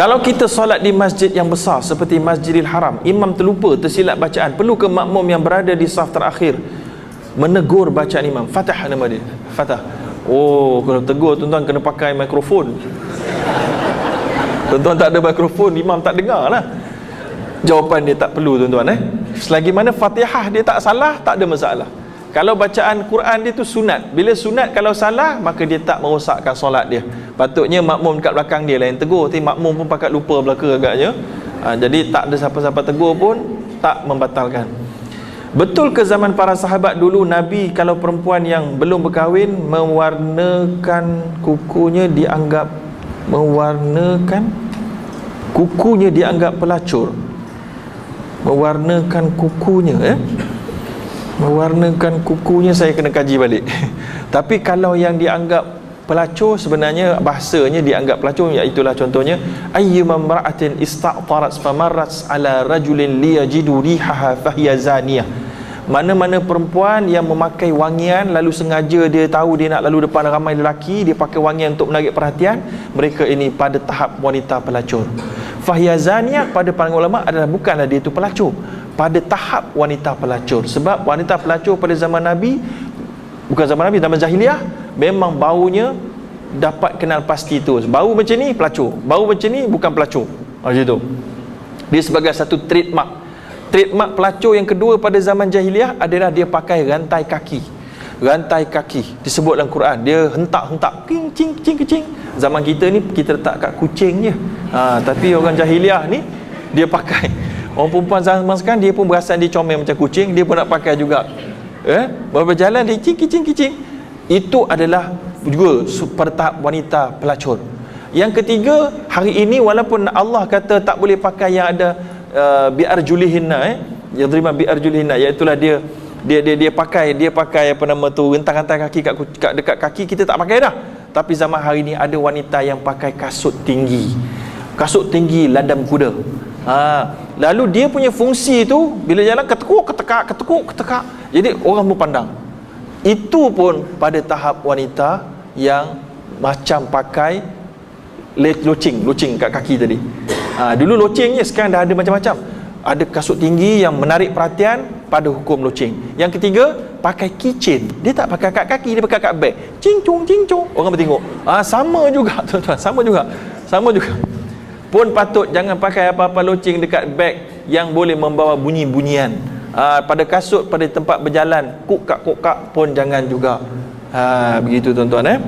Kalau kita solat di masjid yang besar seperti Masjidil Haram, imam terlupa, tersilap bacaan, perlu ke makmum yang berada di saf terakhir menegur bacaan imam? Fatah nama dia, Fatah. Oh, kalau tegur tuan-tuan kena pakai mikrofon. Tuan-tuan tak ada mikrofon, imam tak dengar lah. Jawapan dia tak perlu tuan-tuan. Selagi mana Fatihah dia tak salah, tak ada masalah. Kalau bacaan Quran dia tu sunat. Bila sunat kalau salah, maka dia tak merosakkan solat dia. Patutnya makmum kat belakang dia lah yang tegur, tapi makmum pun pakat lupa belaka agaknya. Jadi tak ada siapa-siapa tegur pun tak membatalkan. Betul ke zaman para sahabat dulu Nabi kalau perempuan yang belum berkahwin mewarnakan kukunya dianggap pelacur? Mewarnakan kukunya saya kena kaji balik. Tapi kalau yang dianggap pelacur, sebenarnya bahasanya dianggap pelacur, iaitulah contohnya ayyuma imra'atin ista'tarat famarrat ala rajulin liyajidu rihaha fahiya zaniyah. Mana-mana perempuan yang memakai wangian lalu sengaja dia tahu dia nak lalu depan ramai lelaki, dia pakai wangian untuk menarik perhatian, mereka ini pada tahap wanita pelacur. Fahiya zaniyah pada pandangan ulama adalah bukanlah dia itu pelacur, pada tahap wanita pelacur. Sebab wanita pelacur pada zaman Nabi, bukan zaman Nabi, zaman jahiliah, memang baunya dapat kenal pasti tu. Bau macam ni pelacur, bau macam ni bukan pelacur. Macam tu. Dia sebagai satu trademark. Trademark pelacur yang kedua pada zaman jahiliah adalah dia pakai rantai kaki. Rantai kaki disebut dalam Quran, dia hentak-hentak king cing cing cing. Zaman kita ni kita letak kat kucing je. Tapi orang jahiliah ni dia pakai. Orang perempuan zaman sekarang dia pun berasan dia comel macam kucing, dia pun nak pakai juga. Berjalan dia cing. Itu adalah juga pada tahap wanita pelacur. Yang ketiga, hari ini walaupun Allah kata tak boleh pakai yang ada biarjulihinna, yadrima biarjulihinna, iaitulah dia pakai apa nama tu, rentai-rentai kaki kat dekat kaki, kita tak pakai dah. Tapi zaman hari ni ada wanita yang pakai kasut tinggi ladam kuda. Lalu dia punya fungsi tu bila jalan ketekuk. Jadi orang pun pandang. Itu pun pada tahap wanita yang macam pakai loceng kat kaki tadi. Dulu loceng je, sekarang dah ada macam-macam. Ada kasut tinggi yang menarik perhatian pada hukum loceng. Yang ketiga, pakai keychain. Dia tak pakai kat kaki, dia pakai kat beg. Cincung. Orang bertengok. Sama juga tuan-tuan, sama juga. Pun patut jangan pakai apa-apa loceng dekat beg yang boleh membawa bunyi-bunyian. Pada kasut, pada tempat berjalan, kukak pun jangan juga. Begitu tuan-tuan.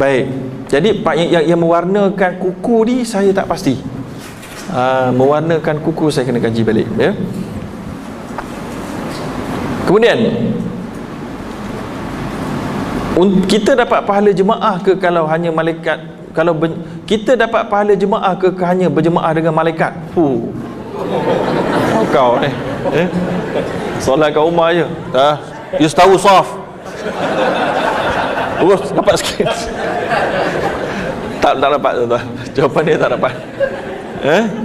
Baik. Jadi yang mewarnakan kuku ni saya tak pasti. Mewarnakan kuku saya kena kaji balik, ya. Kemudian kita dapat pahala jemaah ke kalau hanya malaikat, kita dapat pahala jemaah ke hanya berjemaah dengan malaikat? Kau ni solat kat rumah je you tahu soft terus dapat sikit. Tak dapat tuan-tuan, jawapan dia tak dapat.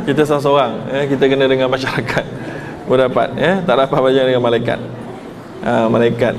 Kita seorang-seorang, kita kena dengan masyarakat pun dapat, tak dapat baca dengan malaikat.